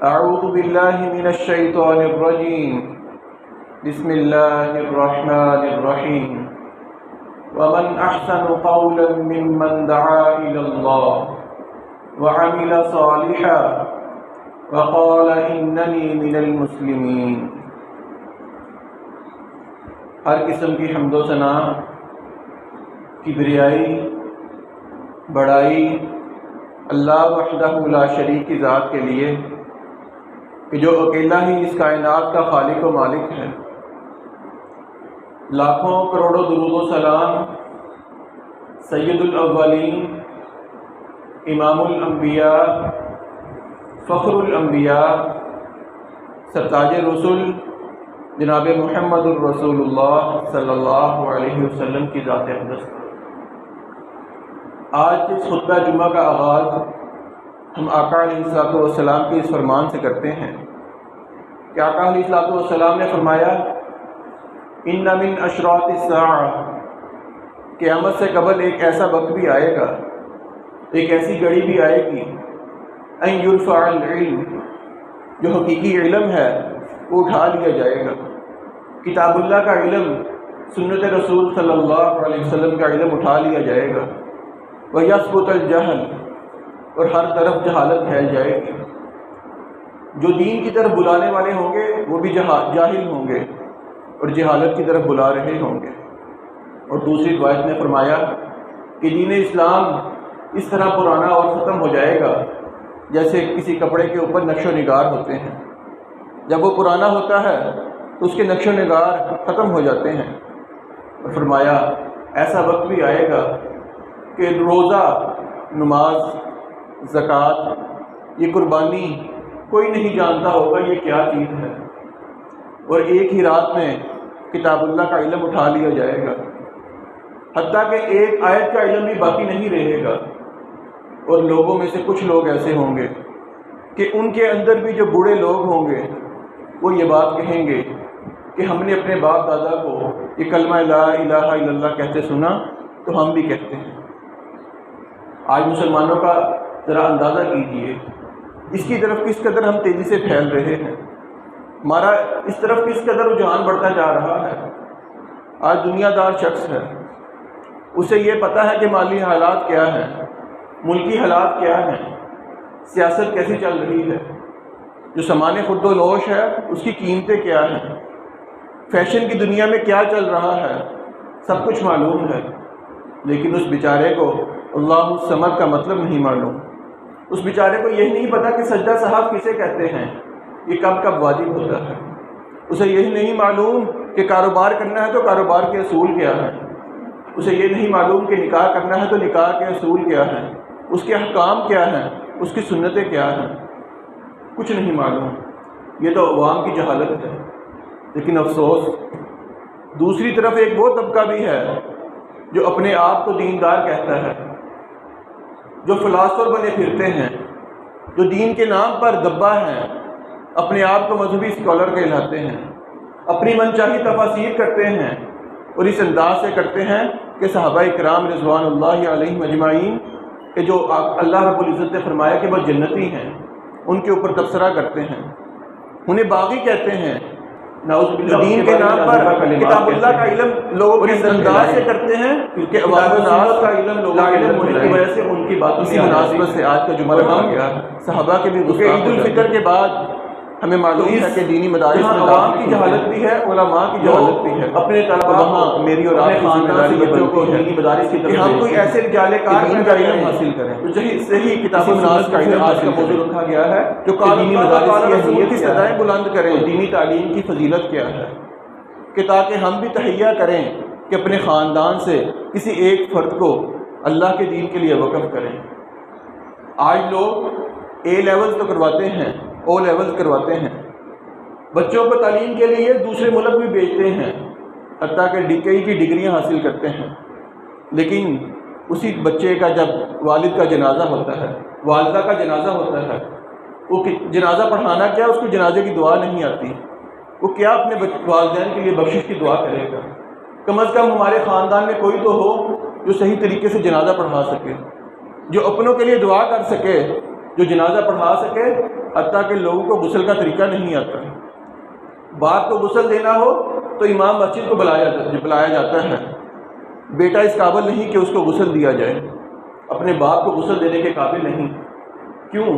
أعوذ بالله من الشيطان الرجيم بسم الله الرحمن الرحيم ومن أحسن قولا ممن دعا إلى الله وعمل صالحا وقال إنني من المسلمين۔ ہر قسم کی حمد و ثنا، کبریائی، بڑائی اللہ وحدہ لا شریک کی ذات کے لیے کہ جو اکیلا ہی اس کائنات کا خالق و مالک ہے۔ لاکھوں کروڑوں درود و سلام سید الاولین، امام الانبیاء، فخر الانبیاء، سرتاج رسول جناب محمد الرسول اللہ صلی اللہ علیہ وسلم کی ذات اقدس۔ آج کے اس خطبہ جمعہ کا آغاز ہم آقا علیہ السلام کے اس فرمان سے کرتے ہیں کہ آقا علیہ السلام نے فرمایا ان من اشراط الساعہ، قیامت سے قبل ایک ایسا وقت بھی آئے گا، ایک ایسی گھڑی بھی آئے گی، ان یرفع العلم، جو حقیقی علم ہے وہ اٹھا لیا جائے گا۔ کتاب اللہ کا علم، سنت رسول صلی اللہ علیہ وسلم کا علم اٹھا لیا جائے گا۔ وَيَثْبُتَ الْجَهْلُ، اور ہر طرف جہالت پھیل جائے گی۔ جو دین کی طرف بلانے والے ہوں گے وہ بھی جاہل ہوں گے اور جہالت کی طرف بلا رہے ہوں گے۔ اور دوسری روایت میں فرمایا کہ دین اسلام اس طرح پرانا اور ختم ہو جائے گا جیسے کسی کپڑے کے اوپر نقش و نگار ہوتے ہیں، جب وہ پرانا ہوتا ہے تو اس کے نقش و نگار ختم ہو جاتے ہیں۔ اور فرمایا ایسا وقت بھی آئے گا کہ روزہ، نماز، زکوٰۃ، یہ قربانی کوئی نہیں جانتا ہوگا یہ کیا چیز ہے، اور ایک ہی رات میں کتاب اللہ کا علم اٹھا لیا جائے گا، حتیٰ کہ ایک آیت کا علم بھی باقی نہیں رہے گا۔ اور لوگوں میں سے کچھ لوگ ایسے ہوں گے کہ ان کے اندر بھی جو بوڑھے لوگ ہوں گے وہ یہ بات کہیں گے کہ ہم نے اپنے باپ دادا کو یہ کلمہ لا الہ الا اللہ کہتے سنا تو ہم بھی کہتے ہیں۔ آج مسلمانوں کا ذرا اندازہ کیجئے اس کی طرف کس قدر ہم تیزی سے پھیل رہے ہیں، ہمارا اس طرف کس قدر رجحان بڑھتا جا رہا ہے۔ آج دنیا دار شخص ہے، اسے یہ پتہ ہے کہ مالی حالات کیا ہیں، ملکی حالات کیا ہیں، سیاست کیسی چل رہی ہے، جو سامان خرد و نوش ہے اس کی قیمتیں کیا ہیں، فیشن کی دنیا میں کیا چل رہا ہے، سب کچھ معلوم ہے، لیکن اس بیچارے کو اللہ الصمد کا مطلب نہیں معلوم۔ اس بیچارے کو یہ نہیں پتہ کہ سجدہ صاحب کسے کہتے ہیں، یہ کب کب واجب ہوتا ہے۔ اسے یہ نہیں معلوم کہ کاروبار کرنا ہے تو کاروبار کے اصول کیا ہیں، اسے یہ نہیں معلوم کہ نکاح کرنا ہے تو نکاح کے اصول کیا ہیں، اس کے احکام کیا ہیں، اس کی سنتیں کیا ہیں، کچھ نہیں معلوم۔ یہ تو عوام کی جہالت ہے۔ لیکن افسوس دوسری طرف ایک وہ طبقہ بھی ہے جو اپنے آپ کو دیندار کہتا ہے، جو فلاسفر بنے پھرتے ہیں، جو دین کے نام پر دبا ہیں، اپنے آپ کو مذہبی اسکالر کہلاتے ہیں، اپنی من چاہی تفاسیر کرتے ہیں، اور اس انداز سے کرتے ہیں کہ صحابہ اکرام رضوان اللہ علیہم اجمعین کہ جو اللہ رب العزت نے فرمایا کہ وہ جنتی ہیں، ان کے اوپر تبصرہ کرتے ہیں، انہیں باغی کہتے ہیں، نعوذ باللہ، دین کے نام پر کتاب اللہ کا علم لوگوں کو اس انداز سے کرتے ہیں کہ عوام الناس کا علم لوگوں کے علم ہونے کی وجہ سے ان کی باتوں کی مناسبت سے آج کا جمعہ رکھا گیا۔ صحابہ کے بھی عید الفطر کے بعد ہمیں معلوم ہے کہ دینی مدارس میں عوام کی جہالت بھی ہے، علماء کی جہالت بھی ہے، اپنے طلباء وہاں میری اور آپ کی ذمہ داری بچوں کو دینی مدارس کی طرف ہم کوئی ایسے رجالے کار دین کا علم حاصل کریں۔ تو صحیح کتاب الناس کا علم آج کا موضوع رکھا گیا ہے جو دینی مدارس کی اہمیت کی سدائیں بلند کریں، دینی تعلیم کی فضیلت کیا ہے، کہ تاکہ ہم بھی تہیہ کریں کہ اپنے خاندان سے کسی ایک فرد کو اللہ کے دین کے لیے وقف کریں۔ آج لوگ اے لیولز تو کرواتے ہیں، او لیولز کرواتے ہیں، بچوں کو تعلیم کے لیے دوسرے ملک بھی بھیجتے ہیں، حتیٰ کہ کئی کی ڈگریاں حاصل کرتے ہیں، لیکن اسی بچے کا جب والد کا جنازہ ہوتا ہے، والدہ کا جنازہ ہوتا ہے، وہ جنازہ پڑھانا کیا، اس کو جنازے کی دعا نہیں آتی، وہ کیا اپنے والدین کے لیے بخشش کی دعا کرے گا؟ کم از کم ہمارے خاندان میں کوئی تو ہو جو صحیح طریقے سے جنازہ پڑھا سکے، جو اپنوں کے لیے دعا کر سکے جو جنازہ پڑھا سکے، حتیٰ کہ لوگوں کو غسل کا طریقہ نہیں آتا۔ باپ کو غسل دینا ہو تو امام مسجد کو بلایا جاتا ہے، بیٹا اس قابل نہیں کہ اس کو غسل دیا جائے، اپنے باپ کو غسل دینے کے قابل نہیں۔ کیوں؟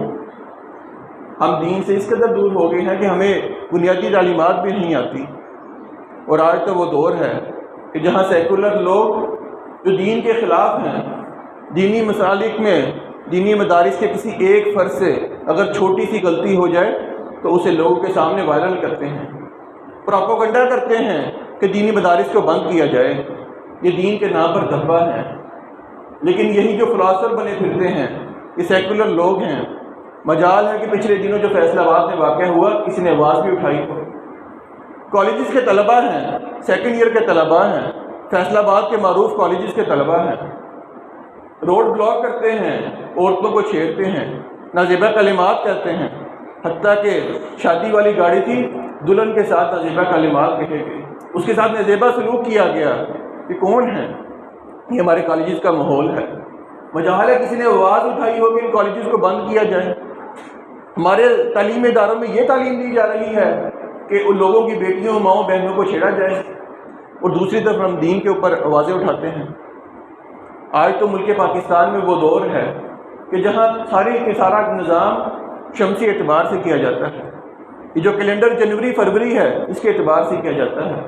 ہم دین سے اس قدر دور ہو گئے ہیں کہ ہمیں بنیادی تعلیمات بھی نہیں آتی۔ اور آج تو وہ دور ہے کہ جہاں سیکولر لوگ جو دین کے خلاف ہیں، دینی مسالک میں دینی مدارس کے کسی ایک فرد سے اگر چھوٹی سی غلطی ہو جائے تو اسے لوگوں کے سامنے وائرل کرتے ہیں، پروپیگنڈا کرتے ہیں کہ دینی مدارس کو بند کیا جائے، یہ دین کے نام پر دھبا ہے۔ لیکن یہی جو فلاسفر بنے پھرتے ہیں یہ سیکولر لوگ ہیں۔ مجال ہے کہ پچھلے دنوں جو فیصل آباد میں واقع ہوا کسی نے آواز بھی اٹھائی ہو۔ کالجز کے طلباء ہیں، سیکنڈ ایئر کے طلباء ہیں، فیصل آباد کے معروف کالجز کے طلباء ہیں، روڈ بلاک کرتے ہیں، عورتوں کو چھیڑتے ہیں، نازیبہ کلمات کہتے ہیں، حتیٰ کہ شادی والی گاڑی تھی، دلہن کے ساتھ نازیبہ کلمات کہے گئے، اس کے ساتھ نازیبہ سلوک کیا گیا۔ یہ کون ہے؟ یہ ہمارے کالجز کا ماحول ہے۔ مجال ہے کسی نے آواز اٹھائی ہو کہ ان کالجز کو بند کیا جائے۔ ہمارے تعلیمی اداروں میں یہ تعلیم دی جا رہی ہے کہ ان لوگوں کی بیٹیوں، ماؤں، بہنوں کو چھیڑا جائے، اور دوسری طرف ہم دین کے اوپر آوازیں اٹھاتے ہیں۔ آج تو ملک پاکستان میں وہ دور ہے کہ جہاں سارا نظام شمسی اعتبار سے کیا جاتا ہے، یہ جو کیلنڈر جنوری فروری ہے اس کے اعتبار سے کیا جاتا ہے،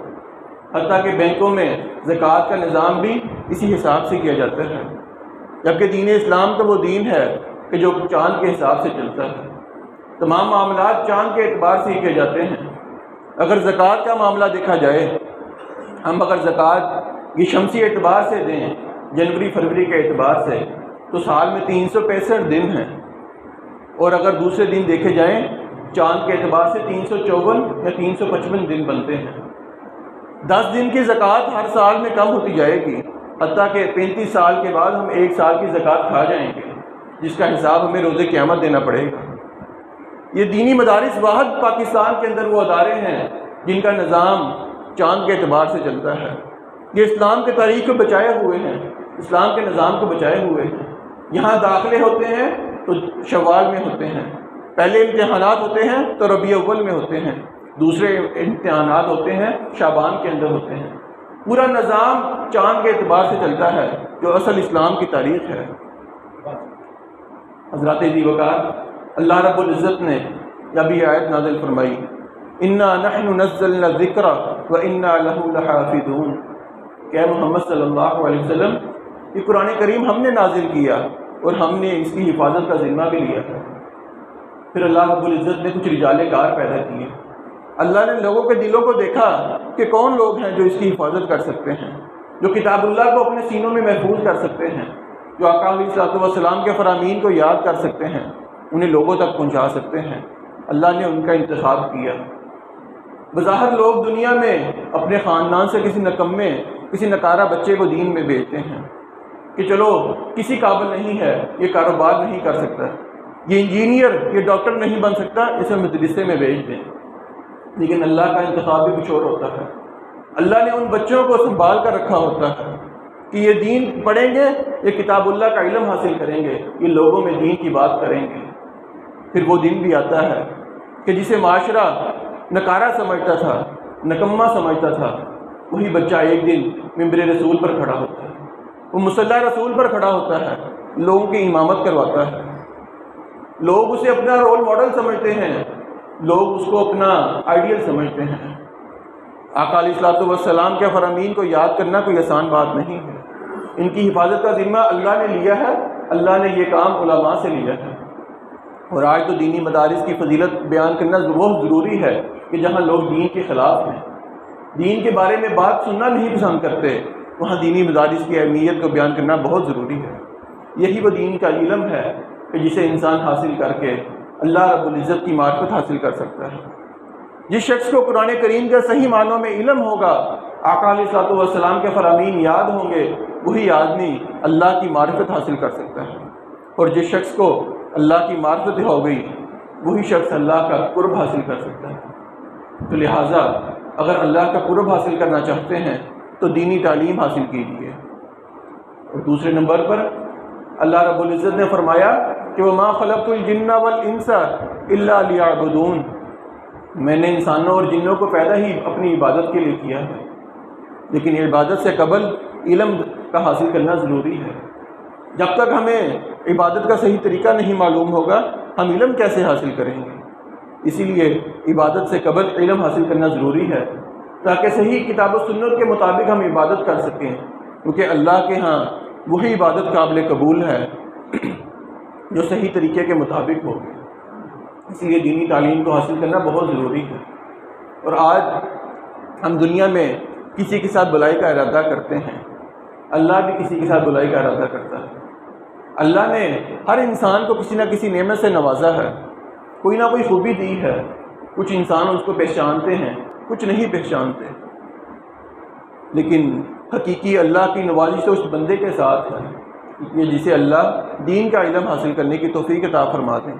حتیٰ کہ بینکوں میں زکوٰۃ کا نظام بھی اسی حساب سے کیا جاتا ہے، جبکہ دین اسلام تو وہ دین ہے کہ جو چاند کے حساب سے چلتا ہے۔ تمام معاملات چاند کے اعتبار سے ہی کیے جاتے ہیں۔ اگر زکوٰۃ کا معاملہ دیکھا جائے، ہم اگر زکوٰۃ یہ شمسی اعتبار سے دیں، جنوری فروری کے اعتبار سے، تو سال میں 365 دن ہیں، اور اگر دوسرے دن دیکھے جائیں چاند کے اعتبار سے 354 یا 355 دن بنتے ہیں۔ 10 دن کی زکوٰۃ ہر سال میں کم ہوتی جائے گی، حتیٰ کہ 35 سال کے بعد ہم 1 سال کی زکوٰۃ کھا جائیں گے، جس کا حساب ہمیں روز قیامت دینا پڑے گا۔ یہ دینی مدارس واحد پاکستان کے اندر وہ ادارے ہیں جن کا نظام چاند کے اعتبار سے چلتا ہے۔ یہ اسلام کے تاریخ کو بچائے ہوئے ہیں، اسلام کے نظام کو بچائے ہوئے ہیں۔ یہاں داخلے ہوتے ہیں تو شوال میں ہوتے ہیں، پہلے امتحانات ہوتے ہیں تو ربیع اول میں ہوتے ہیں، دوسرے امتحانات ہوتے ہیں شعبان کے اندر ہوتے ہیں۔ پورا نظام چاند کے اعتبار سے چلتا ہے جو اصل اسلام کی تاریخ ہے۔ حضرات ذی وقار، اللہ رب العزت نے جب یہ آیت نازل فرمائی، انا نحن نزلنا الذکر وانا لہ لحافظون، کہ محمد صلی اللہ علیہ وسلم یہ قرآن کریم ہم نے نازل کیا اور ہم نے اس کی حفاظت کا ذمہ بھی لیا ہے۔ پھر اللہ رب العزت نے کچھ رجال کار پیدا کیے۔ اللہ نے لوگوں کے دلوں کو دیکھا کہ کون لوگ ہیں جو اس کی حفاظت کر سکتے ہیں، جو کتاب اللہ کو اپنے سینوں میں محفوظ کر سکتے ہیں، جو آقا علیہ الصلوۃ والسلام کے فرامین کو یاد کر سکتے ہیں، انہیں لوگوں تک پہنچا سکتے ہیں۔ اللہ نے ان کا انتخاب کیا۔ بظاہر لوگ دنیا میں اپنے خاندان سے کسی نکمے، کسی نکارہ بچے کو دین میں بھیجتے ہیں کہ چلو کسی قابل نہیں ہے، یہ کاروبار نہیں کر سکتا، یہ انجینئر، یہ ڈاکٹر نہیں بن سکتا، اسے مدرسے میں بھیج دیں۔ لیکن اللہ کا انتخاب بھی کچھ اور ہوتا ہے۔ اللہ نے ان بچوں کو سنبھال کر رکھا ہوتا ہے کہ یہ دین پڑھیں گے، یہ کتاب اللہ کا علم حاصل کریں گے، یہ لوگوں میں دین کی بات کریں گے۔ پھر وہ دن بھی آتا ہے کہ جسے معاشرہ نکارہ سمجھتا تھا، نکمہ سمجھتا تھا، وہی بچہ ایک دن ممبر رسول پر کھڑا ہوتا ہے، وہ مصلی رسول پر کھڑا ہوتا ہے، لوگوں کی امامت کرواتا ہے، لوگ اسے اپنا رول ماڈل سمجھتے ہیں، لوگ اس کو اپنا آئیڈیل سمجھتے ہیں۔ آقا علیہ الصلوۃ والسلام کے فرامین کو یاد کرنا کوئی آسان بات نہیں ہے۔ ان کی حفاظت کا ذمہ اللہ نے لیا ہے، اللہ نے یہ کام علماء سے لیا ہے۔ اور آج تو دینی مدارس کی فضیلت بیان کرنا بہت ضروری ہے کہ جہاں لوگ دین کے خلاف ہیں، دین کے بارے میں بات سننا نہیں پسند کرتے، وہاں دینی مدارس کی اہمیت کو بیان کرنا بہت ضروری ہے۔ یہی وہ دین کا علم ہے کہ جسے انسان حاصل کر کے اللہ رب العزت کی معرفت حاصل کر سکتا ہے۔ جس شخص کو قرآن کریم کے صحیح معنوں میں علم ہوگا، آقا علیہ الصلوۃ والسلام کے فرامین یاد ہوں گے، وہی آدمی اللہ کی معرفت حاصل کر سکتا ہے۔ اور جس شخص کو اللہ کی معرفت ہو گئی، وہی شخص اللہ کا قرب حاصل کر سکتا ہے۔ تو لہٰذا اگر اللہ کا قرب حاصل کرنا چاہتے ہیں تو دینی تعلیم حاصل کیجیے۔ اور دوسرے نمبر پر اللہ رب العزت نے فرمایا کہ وما خلقت الجن والانس الا لیعبدون، میں نے انسانوں اور جنوں کو پیدا ہی اپنی عبادت کے لیے کیا ہے، لیکن عبادت سے قبل علم کا حاصل کرنا ضروری ہے۔ جب تک ہمیں عبادت کا صحیح طریقہ نہیں معلوم ہوگا ہم علم کیسے حاصل کریں گے؟ اسی لیے عبادت سے قبل علم حاصل کرنا ضروری ہے تاکہ صحیح کتاب و سنت کے مطابق ہم عبادت کر سکیں، کیونکہ اللہ کے ہاں وہی عبادت قابل قبول ہے جو صحیح طریقے کے مطابق ہو۔ اس لیے دینی تعلیم کو حاصل کرنا بہت ضروری ہے۔ اور آج ہم دنیا میں کسی کے ساتھ بلائی کا ارادہ کرتے ہیں، اللہ بھی کسی کے ساتھ بلائی کا ارادہ کرتا ہے۔ اللہ نے ہر انسان کو کسی نہ کسی نعمت سے نوازا ہے، کوئی نہ کوئی خوبی دی ہے، کچھ انسان اس کو پہچانتے ہیں، کچھ نہیں پہچانتے، لیکن حقیقی اللہ کی نوازش تو اس بندے کے ساتھ ہے یہ جسے اللہ دین کا علم حاصل کرنے کی توفیق عطا فرما دیں۔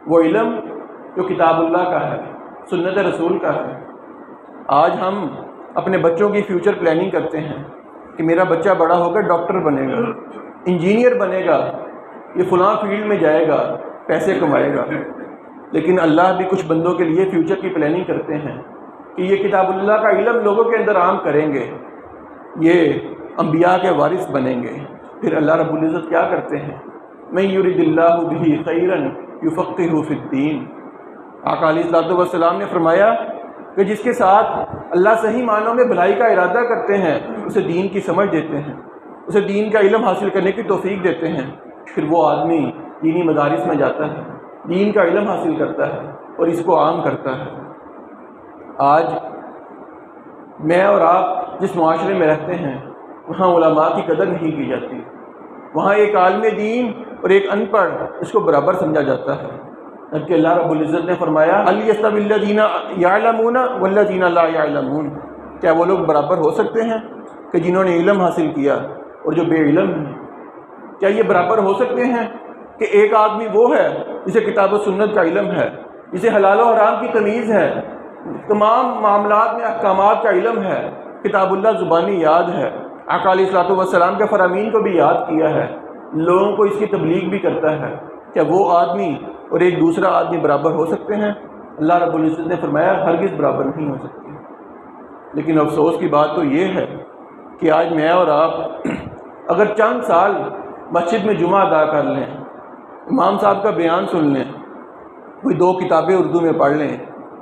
وہ علم جو کتاب اللہ کا ہے، سنت رسول کا ہے۔ آج ہم اپنے بچوں کی فیوچر پلاننگ کرتے ہیں کہ میرا بچہ بڑا ہو کر ڈاکٹر بنے گا، انجینئر بنے گا، یہ فلاں فیلڈ میں جائے گا، پیسے کمائے گا، لیکن اللہ بھی کچھ بندوں کے لیے فیوچر کی پلاننگ کرتے ہیں کہ یہ کتاب اللہ کا علم لوگوں کے اندر عام کریں گے، یہ انبیاء کے وارث بنیں گے۔ پھر اللہ رب العزت کیا کرتے ہیں؟ من یرد اللہ بہ خیرا یفقہہ فی الدین۔ آقا علیہ الصلوۃ والسلام نے فرمایا کہ جس کے ساتھ اللہ صحیح معنوں میں بھلائی کا ارادہ کرتے ہیں اسے دین کی سمجھ دیتے ہیں، اسے دین کا علم حاصل کرنے کی توفیق دیتے ہیں، پھر وہ آدمی دینی مدارس میں جاتا ہے، دین کا علم حاصل کرتا ہے اور اس کو عام کرتا ہے۔ آج میں اور آپ جس معاشرے میں رہتے ہیں وہاں علماء کی قدر نہیں کی جاتی، وہاں ایک عالم دین اور ایک ان پڑھ اس کو برابر سمجھا جاتا ہے، جبکہ اللہ رب العزت نے فرمایا هل يستوي الذين يعلمون والذين لا يعلمون، کیا وہ لوگ برابر ہو سکتے ہیں کہ جنہوں نے علم حاصل کیا اور جو بے علم ہیں؟ کیا یہ برابر ہو سکتے ہیں کہ ایک آدمی وہ ہے جسے کتاب و سنت کا علم ہے، جسے حلال و حرام کی تمیز ہے، تمام معاملات میں احکامات کا علم ہے، کتاب اللہ زبانی یاد ہے، آقا علیہ الصلوۃ والسلام کے فرامین کو بھی یاد کیا ہے، لوگوں کو اس کی تبلیغ بھی کرتا ہے؟ کیا وہ آدمی اور ایک دوسرا آدمی برابر ہو سکتے ہیں؟ اللہ رب العزت نے فرمایا ہرگز برابر نہیں ہو سکتے۔ لیکن افسوس کی بات تو یہ ہے کہ آج میں اور آپ اگر چند سال مسجد میں جمعہ ادا کر لیں، امام صاحب کا بیان سن لیں، کوئی 2 کتابیں اردو میں پڑھ لیں،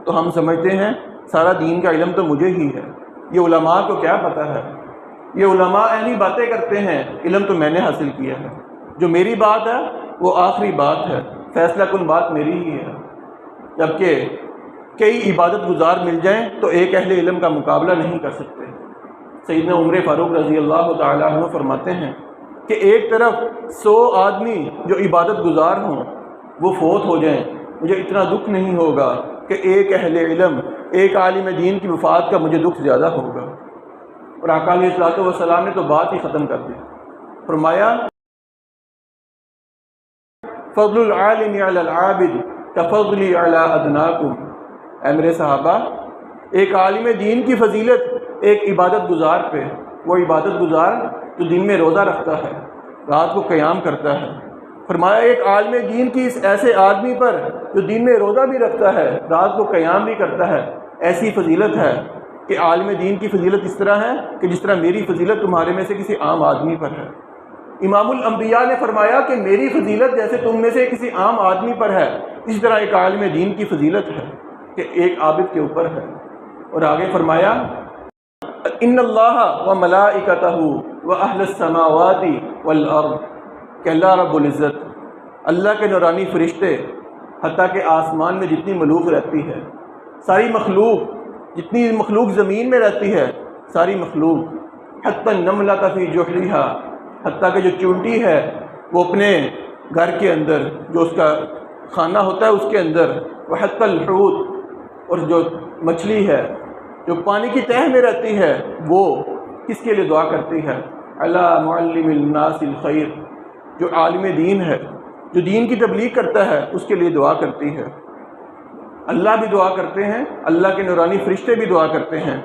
تو ہم سمجھتے ہیں سارا دین کا علم تو مجھے ہی ہے، یہ علماء کو کیا پتہ ہے، یہ علماء ایسی باتیں کرتے ہیں، علم تو میں نے حاصل کیا ہے، جو میری بات ہے وہ آخری بات ہے، فیصلہ کن بات میری ہی ہے۔ جبکہ کئی عبادت گزار مل جائیں تو ایک اہل علم کا مقابلہ نہیں کر سکتے۔ سیدنا عمر فاروق رضی اللہ تعالیٰ عنہ فرماتے ہیں کہ ایک طرف 100 آدمی جو عبادت گزار ہوں وہ فوت ہو جائیں، مجھے اتنا دکھ نہیں ہوگا کہ ایک اہل علم، ایک عالم دین کی وفات کا مجھے دکھ زیادہ ہوگا۔ اور آقا علیہ الصلوۃ والسلام نے تو بات ہی ختم کر دی، فرمایا فضل العالم علی العابد کفضلی علی ادناکم۔ اے میرے صحابہ، ایک عالم دین کی فضیلت ایک عبادت گزار پہ، وہ عبادت گزار جو دن میں روزہ رکھتا ہے، رات کو قیام کرتا ہے، فرمایا ایک عالم دین کی اس ایسے آدمی پر جو دن میں روزہ بھی رکھتا ہے، رات کو قیام بھی کرتا ہے، ایسی فضیلت ہے کہ عالم دین کی فضیلت اس طرح ہے کہ جس طرح میری فضیلت تمہارے میں سے کسی عام آدمی پر ہے۔ امام الانبیاء نے فرمایا کہ میری فضیلت جیسے تم میں سے کسی عام آدمی پر ہے، اسی طرح ایک عالم دین کی فضیلت ہے کہ ایک عابد کے اوپر ہے۔ اور آگے فرمایا ان اللہ و ملائکتہ و اہل السماوات والارض، کہ اللہ رب العزت، اللہ کے نورانی فرشتے، حتیٰ کہ آسمان میں جتنی مخلوق رہتی ہے، ساری مخلوق، جتنی مخلوق زمین میں رہتی ہے، ساری مخلوق، حتی النملۃ فی جحرہا، حتیٰ کہ جو چونٹی ہے وہ اپنے گھر کے اندر، جو اس کا کھانا ہوتا ہے اس کے اندر، وحتی الحوت، اور جو مچھلی ہے جو پانی کی تہہ میں رہتی ہے، وہ کس کے لیے دعا کرتی ہے؟ علی معلم الناس الخیر، جو عالم دین ہے، جو دین کی تبلیغ کرتا ہے، اس کے لیے دعا کرتی ہے۔ اللہ بھی دعا کرتے ہیں، اللہ کے نورانی فرشتے بھی دعا کرتے ہیں،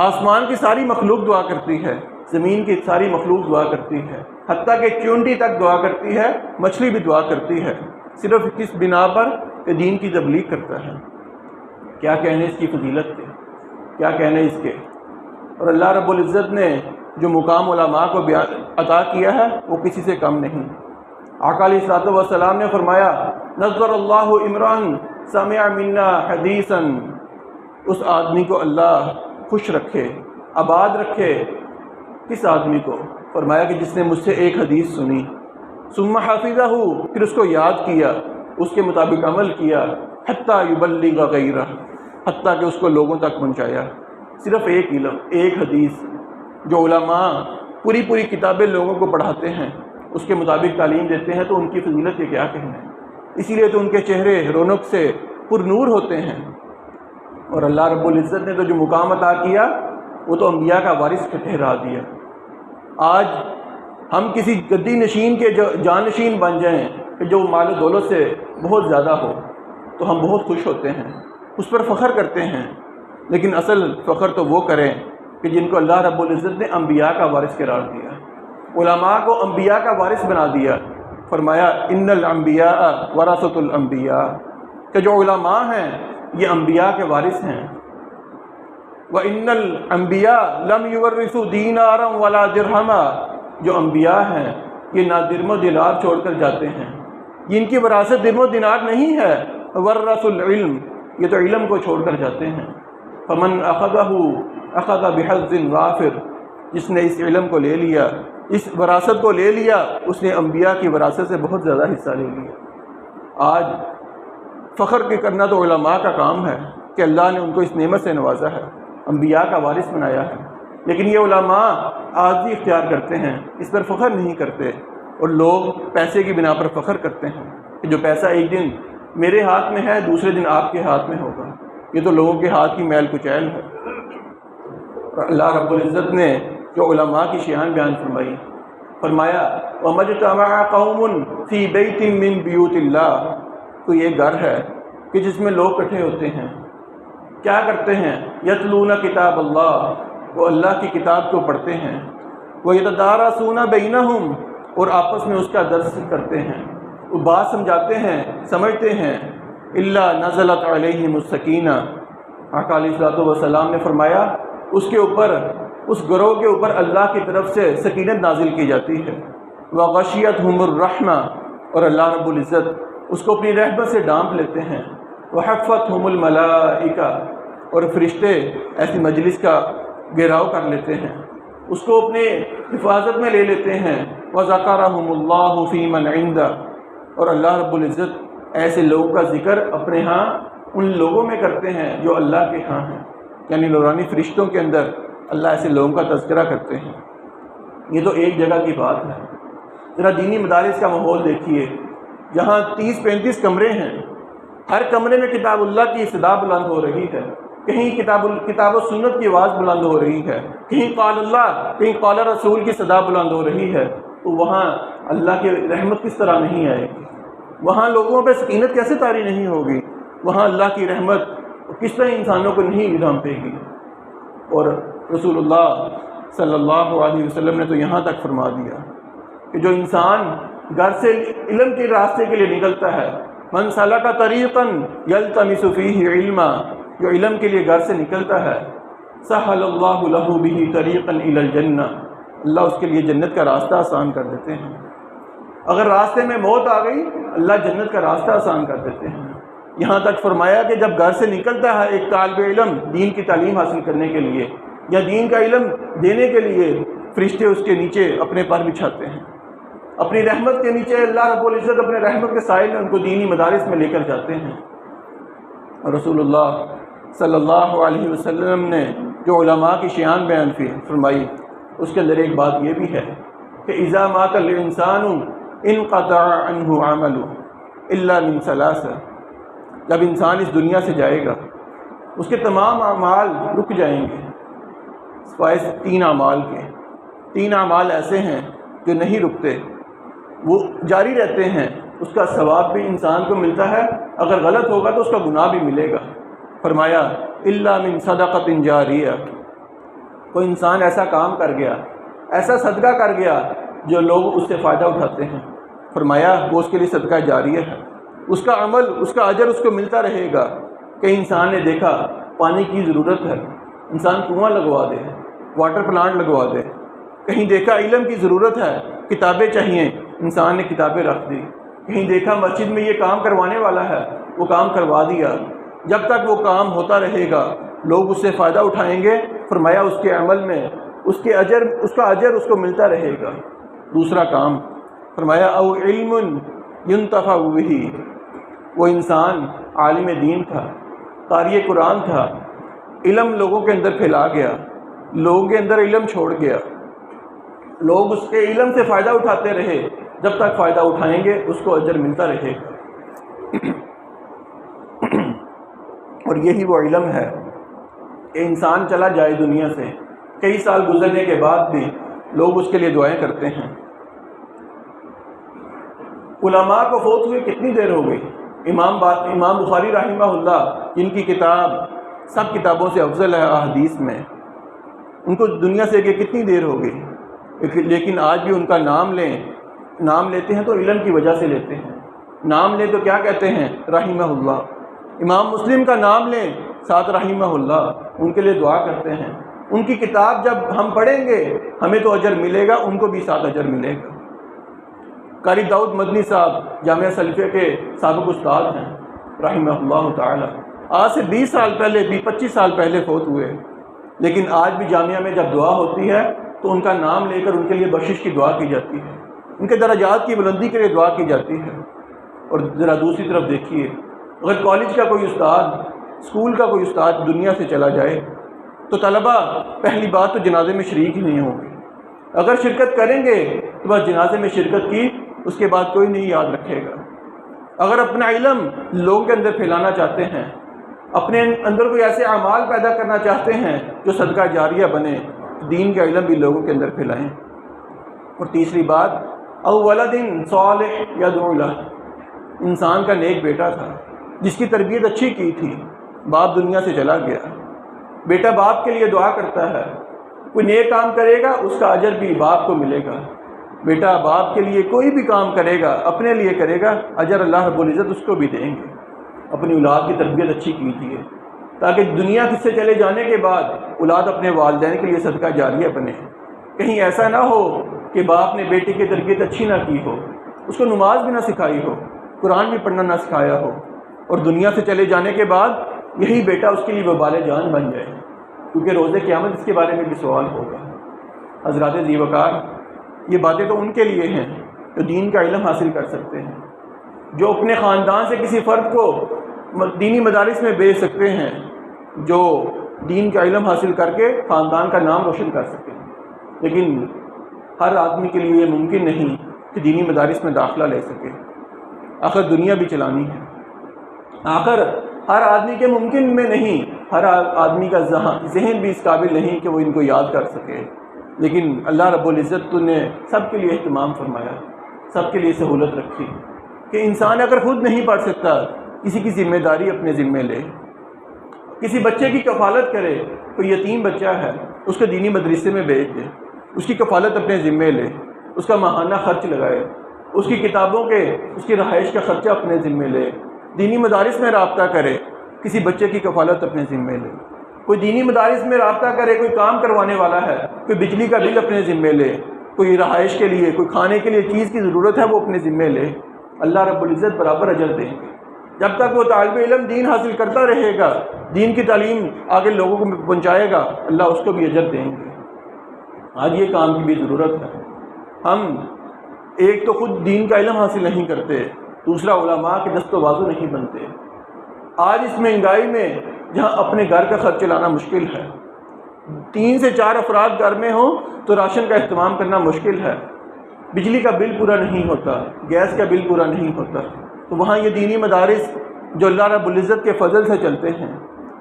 آسمان کی ساری مخلوق دعا کرتی ہے، زمین کی ساری مخلوق دعا کرتی ہے، حتیٰ کہ چونٹی تک دعا کرتی ہے، مچھلی بھی دعا کرتی ہے، صرف کس بنا پر کہ دین کی تبلیغ کرتا ہے۔ کیا کہنے اس کی فضیلت کے، کیا کہنے اس کے۔ اور اللہ رب العزت نے جو مقام علماء کو عطا کیا ہے وہ کسی سے کم نہیں۔ آقا علیہ الصلوۃ والسلام نے فرمایا نظر اللہ عمران سمع منا حدیثا، اس آدمی کو اللہ خوش رکھے، آباد رکھے۔ کس آدمی کو؟ فرمایا کہ جس نے مجھ سے ایک حدیث سنی، ثم حفظہ، پھر اس کو یاد کیا، اس کے مطابق عمل کیا، حتیٰ یبلغ غیرہ، حتیٰ کہ اس کو لوگوں تک پہنچایا۔ صرف ایک علم، ایک حدیث، جو علماء پوری کتابیں لوگوں کو پڑھاتے ہیں، اس کے مطابق تعلیم دیتے ہیں، تو ان کی فضیلت کے کیا کہنا ہے۔ اسی لیے تو ان کے چہرے رونق سے پر نور ہوتے ہیں۔ اور اللہ رب العزت نے تو جو مقام عطا کیا وہ تو انبیاء کا وارث ٹھہرا دیا۔ آج ہم کسی گدی نشین کے جانشین بن جائیں کہ جو مال و دولت سے بہت زیادہ ہو تو ہم بہت خوش ہوتے ہیں، اس پر فخر کرتے ہیں، لیکن اصل فخر تو وہ کریں کہ جن کو اللہ رب العزت نے انبیاء کا وارث قرار دیا، علماء کو انبیاء کا وارث بنا دیا۔ فرمایا ان الانبیاء ورثۃ الانبیاء، کہ جو علماء ہیں یہ انبیاء کے وارث ہیں۔ وَإِنَّ الْأَنْبِيَاءَ لَمْ يُوَرِّثُوا دِينَارًا وَلَا دِرْهَمًا، جو انبیاء ہیں یہ نہ درم و دینار چھوڑ کر جاتے ہیں، یہ ان کی وراثت درم و دینار نہیں ہے، وَرَّثُوا الْعِلْمَ، یہ تو علم کو چھوڑ کر جاتے ہیں۔ فَمَنْ أَخَذَهُ أَخَذَ بِحَظٍّ وَافِرٍ، جس نے اس علم کو لے لیا، اس وراثت کو لے لیا، اس نے انبیاء کی وراثت سے بہت زیادہ حصہ لے لیا۔ آج فخر کے کرنا تو علماء کا کام ہے کہ اللہ نے ان کو اس نعمت سے نوازا ہے، انبیاء کا وارث بنایا ہے، لیکن یہ علماء عاجزی اختیار کرتے ہیں، اس پر فخر نہیں کرتے، اور لوگ پیسے کی بنا پر فخر کرتے ہیں کہ جو پیسہ ایک دن میرے ہاتھ میں ہے دوسرے دن آپ کے ہاتھ میں ہوگا۔ یہ تو لوگوں کے ہاتھ کی میل کچیل ہے۔ اور اللہ رب العزت نے جو علماء کی شان بیان فرمائی، فرمایا وَمَجْتَمَعَ قَوْمٌ فِي بَيْتٍ مِّن بِيُوتِ اللَّهِ، تو یہ گھر ہے کہ جس میں لوگ اکٹھے ہوتے ہیں، کیا کرتے ہیں؟ یتلون کتاب اللہ، وہ اللہ کی کتاب کو پڑھتے ہیں، وَيَتَدَارَسُونَ بَيْنَهُمْ، اور آپس میں اس کا درس کرتے ہیں، وہ بات سمجھاتے ہیں، سمجھتے ہیں۔ إِلَّا نَزَلَتْ عَلَيْهِمُ السَّكِينَةُ، آقا علیہ الصلوۃ والسلام نے فرمایا اس کے اوپر، اس گروہ کے اوپر اللہ کی طرف سے سکینت نازل کی جاتی ہے۔ وَغَشِيَتْهُمُ الرَّحْمَةُ، اور اللہ رب العزت اس کو اپنی رحمت سے ڈانپ لیتے ہیں۔ وَحَفَّتْهُمُ الْمَلَائِكَةُ، اور فرشتے ایسی مجلس کا گھیراؤ کر لیتے ہیں، اس کو اپنے حفاظت میں لے لیتے ہیں۔ وَذَكَرَهُمُ اللَّهُ فِي مَنْ عِنْدَهُ، اور اللہ رب العزت ایسے لوگوں کا ذکر اپنے ہاں ان لوگوں میں کرتے ہیں جو اللہ کے ہاں ہیں، یعنی نورانی فرشتوں کے اندر اللہ ایسے لوگوں کا تذکرہ کرتے ہیں۔ یہ تو ایک جگہ کی بات ہے۔ ذرا دینی مدارس کا ماحول دیکھیے، جہاں 30-35 کمرے ہیں، ہر کمرے میں کتاب اللہ کی صدا بلند ہو رہی ہے، کہیں کتاب و سنت کی آواز بلند ہو رہی ہے، کہیں قال اللہ، کہیں قال رسول کی صدا بلند ہو رہی ہے، تو وہاں اللہ کی رحمت کس طرح نہیں آئے گی؟ وہاں لوگوں پہ سکینت کیسے طاری نہیں ہوگی؟ وہاں اللہ کی رحمت کس طرح انسانوں کو نہیں ڈھانپے گی؟ اور رسول اللہ صلی اللہ علیہ وسلم نے تو یہاں تک فرما دیا کہ جو انسان گھر سے علم کے راستے کے لیے نکلتا ہے، من سلک طریقا یلتمس فیہ علما، جو علم کے لیے گھر سے نکلتا ہے، سہل اللہ لہ بہ طریقا الی الجنہ، اللہ اس کے لیے جنت کا راستہ آسان کر دیتے ہیں۔ اگر راستے میں موت آ گئی اللہ جنت کا راستہ آسان کر دیتے ہیں۔ یہاں تک فرمایا کہ جب گھر سے نکلتا ہے ایک طالب علم دین کی تعلیم حاصل کرنے کے لیے یا دین کا علم دینے کے لیے، فرشتے اس کے نیچے اپنے پر بچھاتے ہیں، اپنی رحمت کے نیچے اللہ رب العزت اپنے رحمت کے سائل میں ان کو دینی مدارس میں لے کر جاتے ہیں۔ اور رسول اللہ صلی اللہ علیہ وسلم نے جو علماء کی شان بیان فرمائی، اس کے اندر ایک بات یہ بھی ہے کہ اذا مات الانسان انقطع عنہ عملہ الا من ثلاث، جب انسان اس دنیا سے جائے گا اس کے تمام اعمال رک جائیں گے سوائے 3 اعمال کے۔ 3 اعمال ایسے ہیں جو نہیں رکتے، وہ جاری رہتے ہیں، اس کا ثواب بھی انسان کو ملتا ہے، اگر غلط ہوگا تو اس کا گناہ بھی ملے گا۔ فرمایا الا من صدقۃ جاریہ، کوئی انسان ایسا کام کر گیا ایسا صدقہ کر گیا جو لوگ اس سے فائدہ اٹھاتے ہیں، فرمایا وہ اس کے لیے صدقہ جاریہ ہے، اس کا عمل، اس کا اجر اس کو ملتا رہے گا۔ کئی انسان نے دیکھا پانی کی ضرورت ہے، انسان کنواں لگوا دے، واٹر پلانٹ لگوا دے۔ کہیں دیکھا علم کی ضرورت ہے، کتابیں چاہیے، انسان نے کتابیں رکھ دی۔ کہیں دیکھا مسجد میں یہ کام کروانے والا ہے، وہ کام کروا دیا۔ جب تک وہ کام ہوتا رہے گا لوگ اس سے فائدہ اٹھائیں گے، فرمایا اس کے عمل میں اس کا اجر اس کو ملتا رہے گا۔ دوسرا کام فرمایا او علم ينتفع به، وہ انسان عالم دین تھا، قاری قرآن تھا، علم لوگوں کے اندر پھیلا گیا، لوگوں کے اندر علم چھوڑ گیا، لوگ اس کے علم سے فائدہ اٹھاتے رہے، جب تک فائدہ اٹھائیں گے اس کو اجر ملتا رہے گا۔ اور یہی وہ علم ہے کہ انسان چلا جائے دنیا سے، کئی سال گزرنے کے بعد بھی لوگ اس کے لیے دعائیں کرتے ہیں۔ علماء کو فوت ہوئے کتنی دیر ہو گئی؟ امام بخاری رحمہ اللہ، جن کی کتاب سب کتابوں سے افضل ہے احادیث میں، ان کو دنیا سے کہ کتنی دیر ہو گئی، لیکن آج بھی ان کا نام لیتے ہیں تو علم کی وجہ سے لیتے ہیں۔ نام لیں تو کیا کہتے ہیں؟ رحمہ اللہ۔ امام مسلم کا نام لیں ساتھ رحمہ اللہ، ان کے لیے دعا کرتے ہیں۔ ان کی کتاب جب ہم پڑھیں گے ہمیں تو اجر ملے گا، ان کو بھی ساتھ اجر ملے گا۔ قاری داؤد مدنی صاحب جامعہ سلفیہ کے سابق استاد ہیں رحمہ اللہ تعالی، آج سے 20 سال پہلے 25 سال پہلے فوت ہوئے، لیکن آج بھی جامعہ میں جب دعا ہوتی ہے تو ان کا نام لے کر ان کے لیے بخشش کی دعا کی جاتی ہے، ان کے درجات کی بلندی کے لیے دعا کی جاتی ہے۔ اور ذرا دوسری طرف دیکھیے، اگر کالج کا کوئی استاد، اسکول کا کوئی استاد دنیا سے چلا جائے تو طلبہ پہلی بات تو جنازے میں شریک ہی نہیں ہوں گے، اگر شرکت کریں گے تو بس جنازے میں شرکت کی، اس کے بعد کوئی نہیں یاد رکھے گا۔ اگر اپنا علم لوگوں کے اندر پھیلانا چاہتے ہیں، اپنے اندر کوئی ایسے اعمال پیدا کرنا چاہتے ہیں جو صدقہ جاریہ بنے، دین کا علم بھی لوگوں کے اندر پھیلائیں۔ اور تیسری بات، او ولد صالح یدعو لہ، انسان کا نیک بیٹا تھا جس کی تربیت اچھی کی تھی، باپ دنیا سے چلا گیا، بیٹا باپ کے لیے دعا کرتا ہے، کوئی نیک کام کرے گا اس کا اجر بھی باپ کو ملے گا۔ بیٹا باپ کے لیے کوئی بھی کام کرے گا، اپنے لیے کرے گا، اجر اللہ رب العزت اس کو بھی دیں گے۔ اپنی اولاد کی تربیت اچھی کیجیے تاکہ دنیا سے چلے جانے کے بعد اولاد اپنے والدین کے لیے صدقہ جاریہ بنے۔ کہیں ایسا نہ ہو کہ باپ نے بیٹے کی تربیت اچھی نہ کی ہو، اس کو نماز بھی نہ سکھائی ہو، قرآن بھی پڑھنا نہ سکھایا ہو، اور دنیا سے چلے جانے کے بعد یہی بیٹا اس کے لیے وبال جان بن جائے، کیونکہ روز قیامت اس کے بارے میں بھی سوال ہوگا۔ حضرات ذی وقار، یہ باتیں تو ان کے لیے ہیں جو دین کا علم حاصل کر سکتے ہیں، جو اپنے خاندان سے کسی فرد کو دینی مدارس میں بھیج سکتے ہیں، جو دین کا علم حاصل کر کے خاندان کا نام روشن کر سکیں۔ لیکن ہر آدمی کے لیے یہ ممکن نہیں کہ دینی مدارس میں داخلہ لے سکے، آخر دنیا بھی چلانی ہے، آخر ہر آدمی کے ممکن میں نہیں، ہر آدمی کا ذہن بھی اس قابل نہیں کہ وہ ان کو یاد کر سکے، لیکن اللہ رب العزت نے سب کے لیے اہتمام فرمایا، سب کے لیے سہولت رکھی کہ انسان اگر خود نہیں پڑھ سکتا کسی کی ذمہ داری اپنے ذمے لے، کسی بچے کی کفالت کرے، کوئی یتیم بچہ ہے اس کو دینی مدرسے میں بھیج دے، اس کی کفالت اپنے ذمے لے، اس کا ماہانہ خرچ لگائے، اس کی کتابوں کے، اس کی رہائش کا خرچہ اپنے ذمے لے، دینی مدارس میں رابطہ کرے، کسی بچے کی کفالت اپنے ذمے لے، کوئی دینی مدارس میں رابطہ کرے، کوئی کام کروانے والا ہے، کوئی بجلی کا بل اپنے ذمے لے، کوئی رہائش کے لیے، کوئی کھانے کے لیے چیز کی ضرورت ہے وہ اپنے ذمے لے، اللہ رب العزت برابر اجر دیں گے۔ جب تک وہ طالب علم دین حاصل کرتا رہے گا، دین کی تعلیم آگے لوگوں کو پہنچائے گا، اللہ اس کو بھی اجر دیں گے۔ آج یہ کام کی بھی ضرورت ہے۔ ہم ایک تو خود دین کا علم حاصل نہیں کرتے، دوسرا علماء کے دست و بازو نہیں بنتے۔ آج اس مہنگائی میں جہاں اپنے گھر کا خرچ چلانا مشکل ہے، 3 سے 4 افراد گھر میں ہوں تو راشن کا اہتمام کرنا مشکل ہے، بجلی کا بل پورا نہیں ہوتا، گیس کا بل پورا نہیں ہوتا، تو وہاں یہ دینی مدارس جو اللہ رب العزت کے فضل سے چلتے ہیں،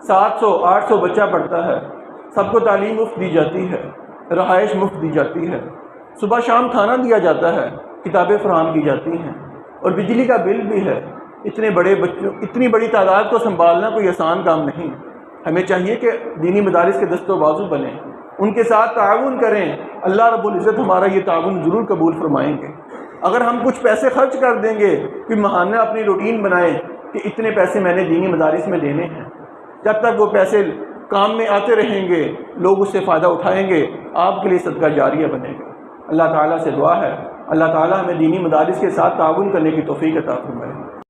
700-800 بچہ پڑھتا ہے، سب کو تعلیم مفت دی جاتی ہے، رہائش مفت دی جاتی ہے، صبح شام کھانا دیا جاتا ہے، کتابیں فراہم کی جاتی ہیں، اور بجلی کا بل بھی ہے۔ اتنے بڑے بچوں، اتنی بڑی تعداد کو سنبھالنا کوئی آسان کام نہیں۔ ہمیں چاہیے کہ دینی مدارس کے دست و بازو بنیں، ان کے ساتھ تعاون کریں، اللہ رب العزت ہمارا یہ تعاون ضرور قبول فرمائیں گے۔ اگر ہم کچھ پیسے خرچ کر دیں گے کہ ماہانہ اپنی روٹین بنائیں کہ اتنے پیسے میں نے دینی مدارس میں دینے ہیں، جب تک وہ پیسے کام میں آتے رہیں گے لوگ اس سے فائدہ اٹھائیں گے، آپ کے لیے صدقہ جاریہ بنے گا۔ اللہ تعالیٰ سے دعا ہے اللہ تعالیٰ ہمیں دینی مدارس کے ساتھ تعاون کرنے کی توفیق عطا فرمائے۔